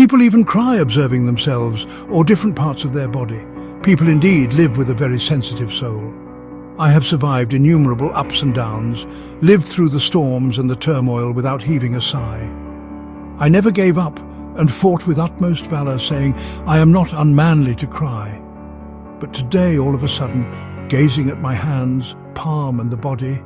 People even cry observing themselves or different parts of their body. People indeed live with a very sensitive soul. I have survived innumerable ups and downs, lived through the storms and the turmoil without heaving a sigh. I never gave up and fought with utmost valor, saying, I am not unmanly to cry. But today, all of a sudden, gazing at my hands, palm and the body,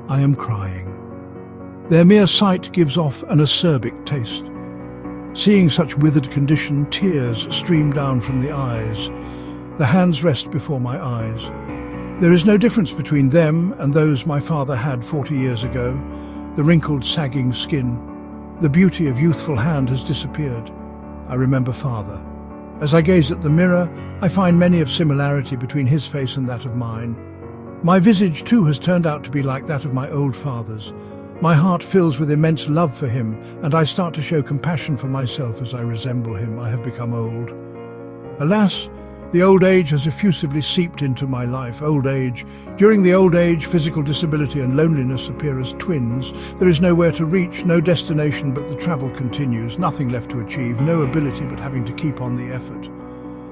I am crying. Their mere sight gives off an acerbic taste. Seeing such withered condition, tears stream down from the eyes. The hands rest before my eyes. There is no difference between them and those my father had 40 years ago. The wrinkled, sagging skin. The beauty of youthful hand has disappeared. I remember father. As I gaze at the mirror, I find many of similarity between his face and that of mine. My visage too has turned out to be like that of my old father's. My heart fills with immense love for him, and I start to show compassion for myself as I resemble him. I have become old. Alas, the old age has effusively seeped into my life. Old age. During the old age, physical disability and loneliness appear as twins. There is nowhere to reach, no destination, but the travel continues. Nothing left to achieve, no ability but having to keep on the effort.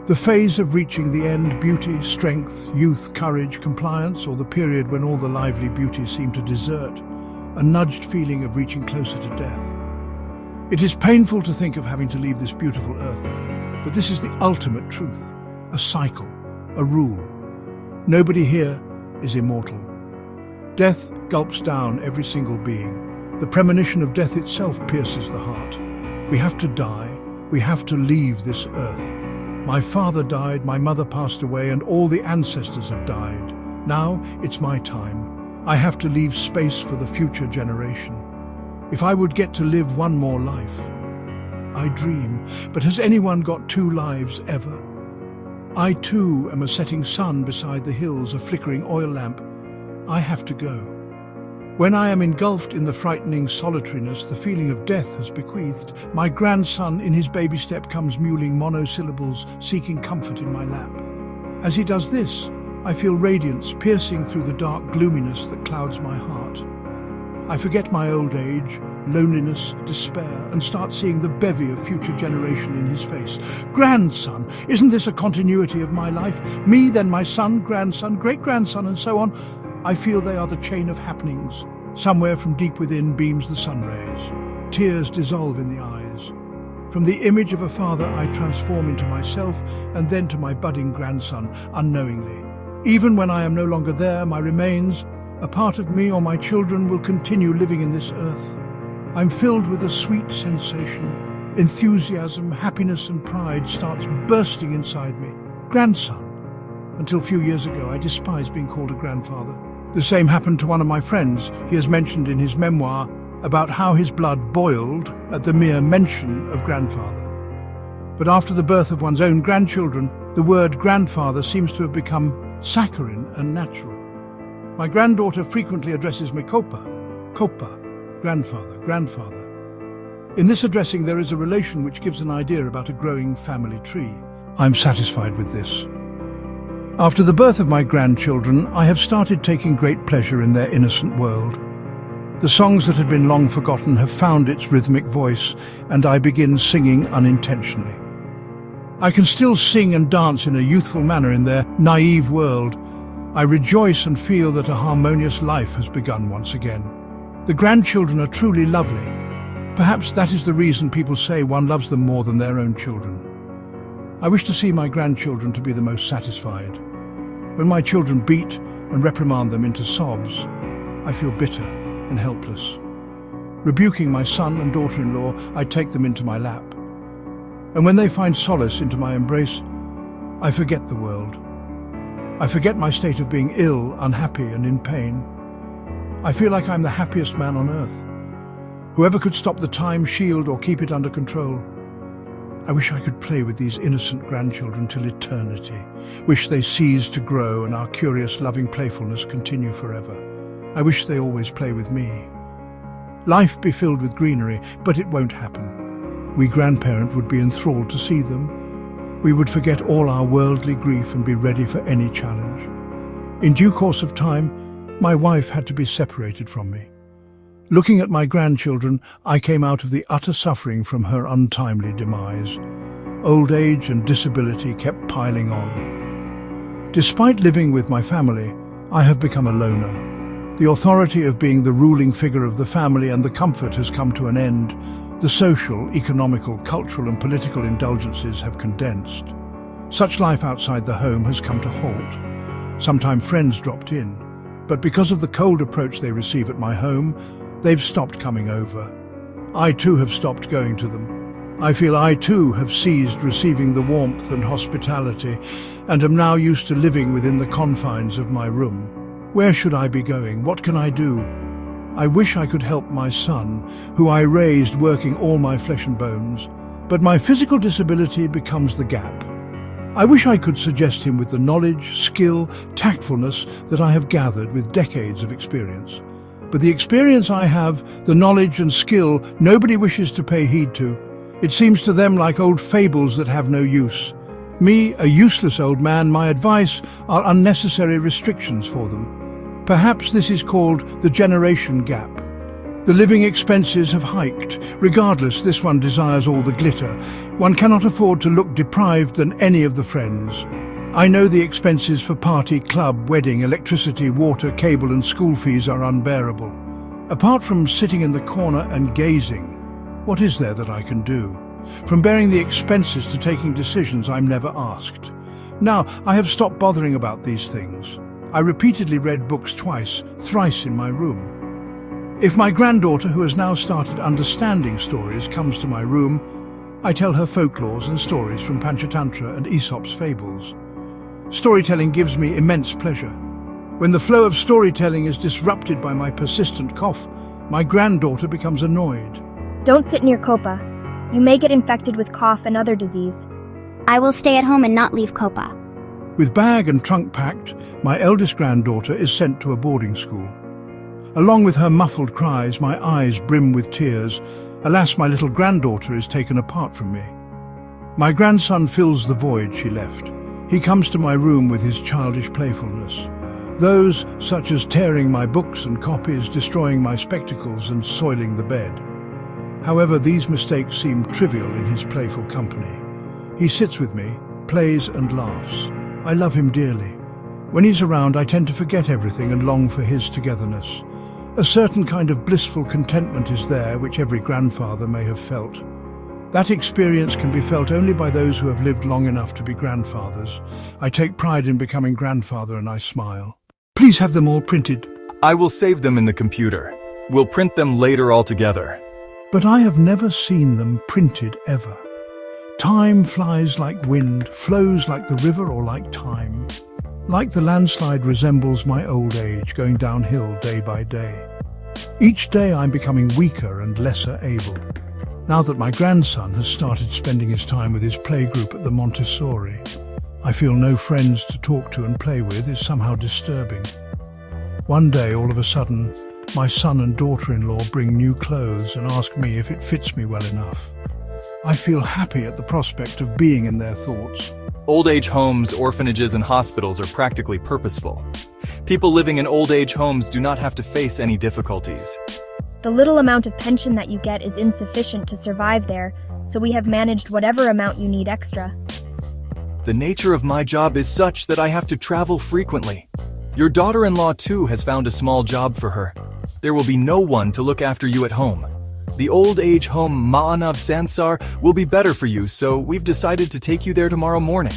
The phase of reaching the end, beauty, strength, youth, courage, compliance, or the period when all the lively beauties seem to desert. A nudged feeling of reaching closer to death. It is painful to think of having to leave this beautiful earth, but this is the ultimate truth. A cycle, a rule. Nobody here is immortal. Death gulps down every single being. The premonition of death itself pierces the heart. We have to die. We have to leave this earth. My father died, my mother passed away, and all the ancestors have died. Now it's my time. I have to leave space for the future generation. If I would get to live one more life. I dream, but has anyone got two lives ever? I too am a setting sun beside the hills, a flickering oil lamp. I have to go. When I am engulfed in the frightening solitariness, the feeling of death has bequeathed. My grandson in his baby step comes mewling monosyllables, seeking comfort in my lap. As he does this, I feel radiance piercing through the dark gloominess that clouds my heart. I forget my old age, loneliness, despair, and start seeing the bevy of future generation in his face. Grandson, isn't this a continuity of my life? Me, then my son, grandson, great-grandson, and so on. I feel they are the chain of happenings. Somewhere from deep within beams the sun rays. Tears dissolve in the eyes. From the image of a father I transform into myself and then to my budding grandson, unknowingly. Even when I am no longer there, my remains, a part of me or my children, will continue living in this earth. I'm filled with a sweet sensation. Enthusiasm, happiness and pride starts bursting inside me. Grandson. Until a few years ago, I despised being called a grandfather. The same happened to one of my friends. He has mentioned in his memoir about how his blood boiled at the mere mention of grandfather. But after the birth of one's own grandchildren, the word grandfather seems to have become saccharine and natural. My granddaughter frequently addresses me Kopa, grandfather, grandfather. In this addressing there is a relation which gives an idea about a growing family tree. I'm satisfied with this. After the birth of my grandchildren, I have started taking great pleasure in their innocent world. The songs that had been long forgotten have found its rhythmic voice, and I begin singing unintentionally. I can still sing and dance in a youthful manner in their naive world. I rejoice and feel that a harmonious life has begun once again. The grandchildren are truly lovely. Perhaps that is the reason people say one loves them more than their own children. I wish to see my grandchildren to be the most satisfied. When my children beat and reprimand them into sobs, I feel bitter and helpless. Rebuking my son and daughter-in-law, I take them into my lap. And when they find solace into my embrace, I forget the world. I forget my state of being ill, unhappy and in pain. I feel like I'm the happiest man on earth. Whoever could stop the time, shield or keep it under control. I wish I could play with these innocent grandchildren till eternity. Wish they ceased to grow and our curious, loving playfulness continue forever. I wish they always play with me. Life be filled with greenery, but it won't happen. We grandparents would be enthralled to see them. We would forget all our worldly grief and be ready for any challenge. In due course of time, my wife had to be separated from me. Looking at my grandchildren, I came out of the utter suffering from her untimely demise. Old age and disability kept piling on. Despite living with my family, I have become a loner. The authority of being the ruling figure of the family and the comfort has come to an end. The social, economical, cultural and political indulgences have condensed. Such life outside the home has come to halt. Sometimes friends dropped in, but because of the cold approach they receive at my home, they've stopped coming over. I too have stopped going to them. I feel I too have ceased receiving the warmth and hospitality and am now used to living within the confines of my room. Where should I be going? What can I do? I wish I could help my son, who I raised working all my flesh and bones, but my physical disability becomes the gap. I wish I could suggest him with the knowledge, skill, tactfulness that I have gathered with decades of experience. But the experience I have, the knowledge and skill, nobody wishes to pay heed to. It seems to them like old fables that have no use. Me, a useless old man, my advice are unnecessary restrictions for them. Perhaps this is called the generation gap. The living expenses have hiked. Regardless, this one desires all the glitter. One cannot afford to look deprived than any of the friends. I know the expenses for party, club, wedding, electricity, water, cable and school fees are unbearable. Apart from sitting in the corner and gazing, what is there that I can do? From bearing the expenses to taking decisions I'm never asked. Now, I have stopped bothering about these things. I repeatedly read books twice, thrice in my room. If my granddaughter, who has now started understanding stories, comes to my room, I tell her folklores and stories from Panchatantra and Aesop's fables. Storytelling gives me immense pleasure. When the flow of storytelling is disrupted by my persistent cough, my granddaughter becomes annoyed. Don't sit near Copa. You may get infected with cough and other disease. I will stay at home and not leave Copa. With bag and trunk packed, my eldest granddaughter is sent to a boarding school. Along with her muffled cries, my eyes brim with tears. Alas, my little granddaughter is taken apart from me. My grandson fills the void she left. He comes to my room with his childish playfulness. Those such as tearing my books and copies, destroying my spectacles and soiling the bed. However, these mistakes seem trivial in his playful company. He sits with me, plays and laughs. I love him dearly. When he's around, I tend to forget everything and long for his togetherness. A certain kind of blissful contentment is there, which every grandfather may have felt. That experience can be felt only by those who have lived long enough to be grandfathers. I take pride in becoming grandfather and I smile. Please have them all printed. I will save them in the computer. We'll print them later all together. But I have never seen them printed ever. Time flies like wind, flows like the river or like time. Like the landslide resembles my old age, going downhill day by day. Each day I'm becoming weaker and lesser able. Now that my grandson has started spending his time with his playgroup at the Montessori, I feel no friends to talk to and play with is somehow disturbing. One day, all of a sudden, my son and daughter-in-law bring new clothes and ask me if it fits me well enough. I feel happy at the prospect of being in their thoughts. Old age homes, orphanages, and hospitals are practically purposeful. People living in old age homes do not have to face any difficulties. The little amount of pension that you get is insufficient to survive there, so we have managed whatever amount you need extra. The nature of my job is such that I have to travel frequently. Your daughter-in-law too has found a small job for her. There will be no one to look after you at home. The old age home Maanav Sansar will be better for you, so we've decided to take you there tomorrow morning.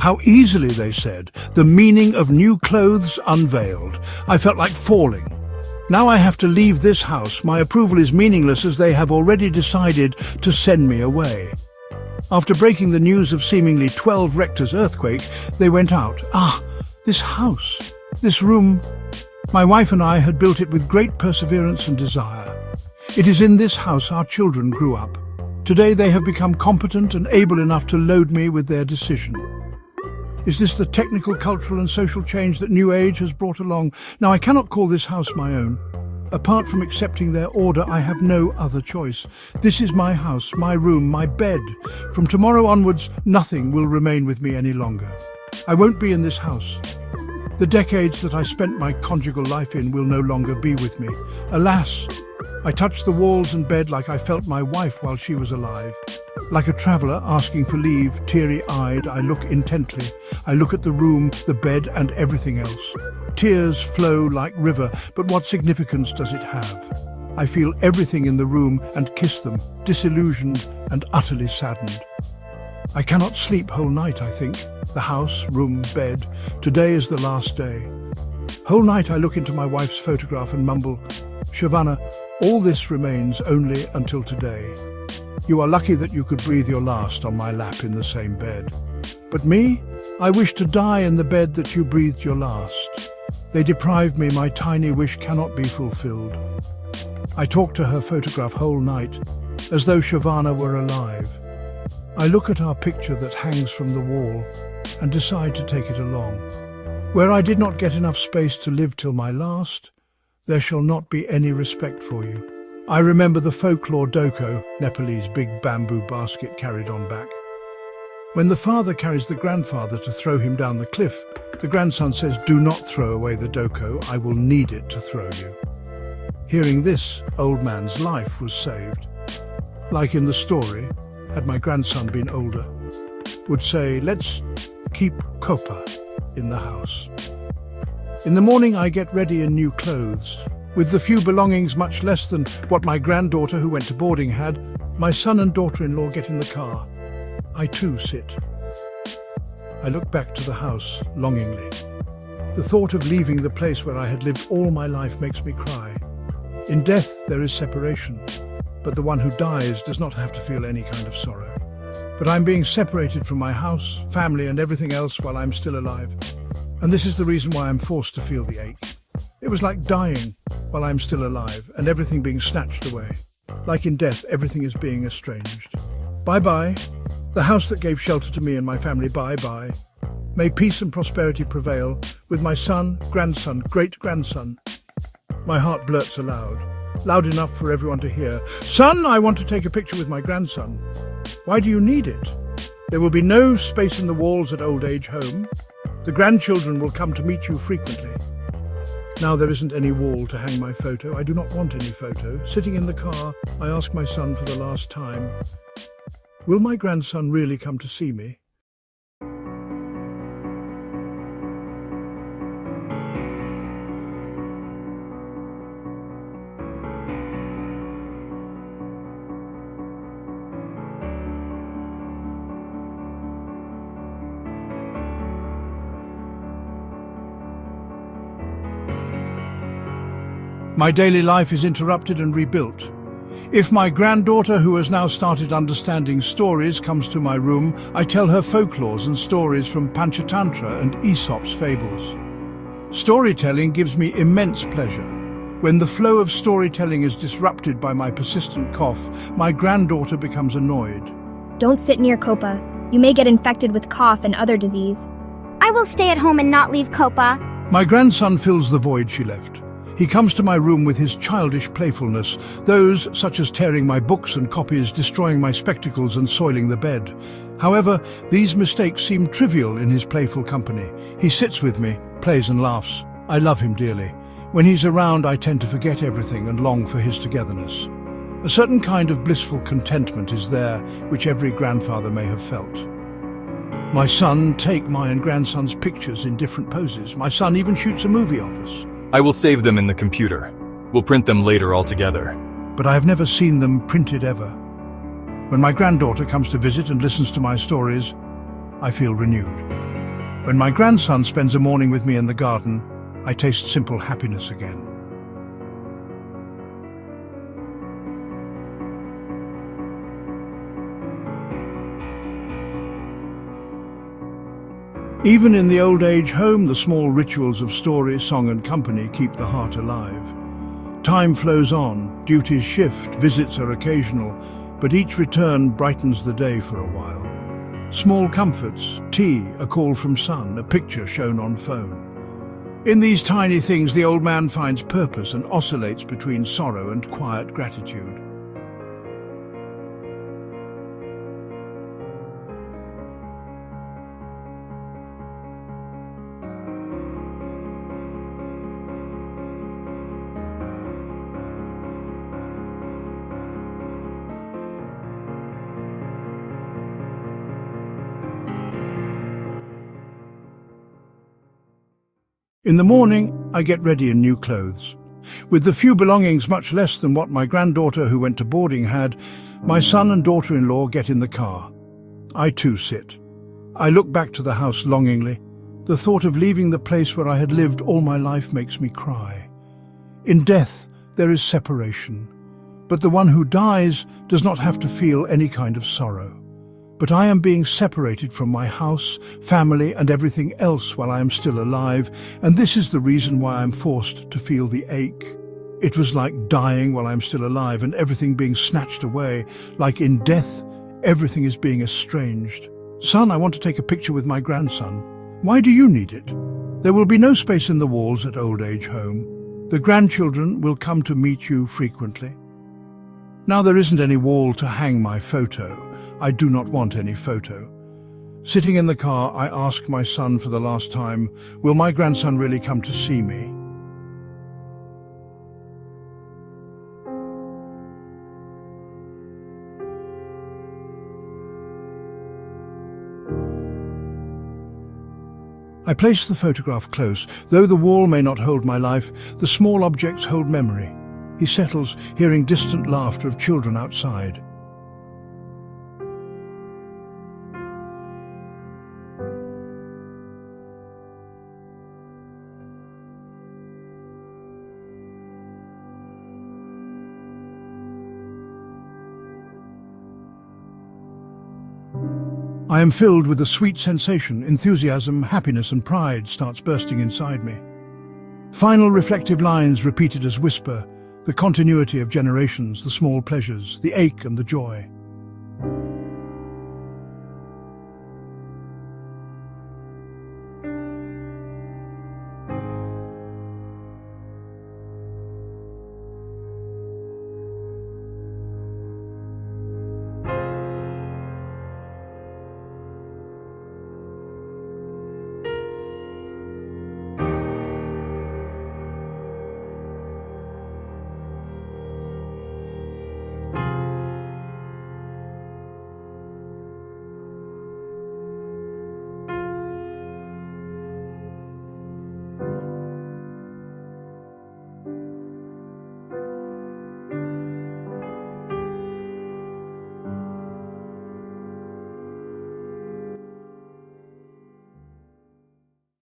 How easily, they said, the meaning of new clothes unveiled. I felt like falling. Now I have to leave this house. My approval is meaningless as they have already decided to send me away. After breaking the news of seemingly 12 Richter's earthquake, they went out. This house, this room. My wife and I had built it with great perseverance and desire. It is in this house our children grew up. Today they have become competent and able enough to load me with their decision. Is this the technical, cultural and social change that New Age has brought along? Now, I cannot call this house my own. Apart from accepting their order, I have no other choice. This is my house, my room, my bed. From tomorrow onwards, nothing will remain with me any longer. I won't be in this house. The decades that I spent my conjugal life in will no longer be with me. Alas, I touch the walls and bed like I felt my wife while she was alive. Like a traveller asking for leave, teary-eyed, I look intently. I look at the room, the bed, and everything else. Tears flow like river, but what significance does it have? I feel everything in the room and kiss them, disillusioned and utterly saddened. I cannot sleep whole night, I think. The house, room, bed. Today is the last day. Whole night I look into my wife's photograph and mumble, "Shavana, all this remains only until today. You are lucky that you could breathe your last on my lap in the same bed. But me, I wish to die in the bed that you breathed your last. They deprive me, my tiny wish cannot be fulfilled." I talk to her photograph whole night, as though Shavana were alive. I look at our picture that hangs from the wall and decide to take it along. Where I did not get enough space to live till my last, there shall not be any respect for you. I remember the folklore doko, Nepalese big bamboo basket carried on back. When the father carries the grandfather to throw him down the cliff, the grandson says, "Do not throw away the doko, I will need it to throw you." Hearing this, old man's life was saved. Like in the story, had my grandson been older, would say, "Let's keep kopa in the house." In the morning I get ready in new clothes. With the few belongings much less than what my granddaughter who went to boarding had, my son and daughter-in-law get in the car. I too sit. I look back to the house longingly. The thought of leaving the place where I had lived all my life makes me cry. In death there is separation, but the one who dies does not have to feel any kind of sorrow. But I'm being separated from my house, family and everything else while I'm still alive. And this is the reason why I'm forced to feel the ache. It was like dying while I'm still alive and everything being snatched away. Like in death, everything is being estranged. Bye-bye. The house that gave shelter to me and my family, bye-bye. May peace and prosperity prevail with my son, grandson, great-grandson. My heart blurts aloud, loud enough for everyone to hear. "Son, I want to take a picture with my grandson." "Why do you need it? There will be no space in the walls at old age home. The grandchildren will come to meet you frequently." Now there isn't any wall to hang my photo. I do not want any photo. Sitting in the car, I ask my son for the last time, "Will my grandson really come to see me?" My daily life is interrupted and rebuilt. If my granddaughter, who has now started understanding stories, comes to my room, I tell her folklores and stories from Panchatantra and Aesop's fables. Storytelling gives me immense pleasure. When the flow of storytelling is disrupted by my persistent cough, my granddaughter becomes annoyed. Don't sit near Copa. You may get infected with cough and other disease. I will stay at home and not leave Copa. My grandson fills the void she left. He comes to my room with his childish playfulness, those such as tearing my books and copies, destroying my spectacles and soiling the bed. However, these mistakes seem trivial in his playful company. He sits with me, plays and laughs. I love him dearly. When he's around, I tend to forget everything and long for his togetherness. A certain kind of blissful contentment is there, which every grandfather may have felt. My son take my and grandson's pictures in different poses. My son even shoots a movie of us. I will save them in the computer. We'll print them later all together. But I have never seen them printed ever. When my granddaughter comes to visit and listens to my stories, I feel renewed. When my grandson spends a morning with me in the garden, I taste simple happiness again. Even in the old age home, the small rituals of story, song and company keep the heart alive. Time flows on, duties shift, visits are occasional, but each return brightens the day for a while. Small comforts, tea, a call from son, a picture shown on phone. In these tiny things, the old man finds purpose and oscillates between sorrow and quiet gratitude. In the morning, I get ready in new clothes. With the few belongings much less than what my granddaughter who went to boarding had, my son and daughter-in-law get in the car. I too sit. I look back to the house longingly. The thought of leaving the place where I had lived all my life makes me cry. In death, there is separation, but the one who dies does not have to feel any kind of sorrow. But I am being separated from my house, family, and everything else while I am still alive, and this is the reason why I am forced to feel the ache. It was like dying while I am still alive and everything being snatched away, like in death, everything is being estranged. Son, I want to take a picture with my grandson. Why do you need it? There will be no space in the walls at old age home. The grandchildren will come to meet you frequently. Now there isn't any wall to hang my photo. I do not want any photo. Sitting in the car, I ask my son for the last time, will my grandson really come to see me? I place the photograph close. Though the wall may not hold my life, the small objects hold memory. He settles, hearing distant laughter of children outside. I am filled with a sweet sensation, enthusiasm, happiness and pride starts bursting inside me. Final reflective lines repeated as whisper, the continuity of generations, the small pleasures, the ache and the joy.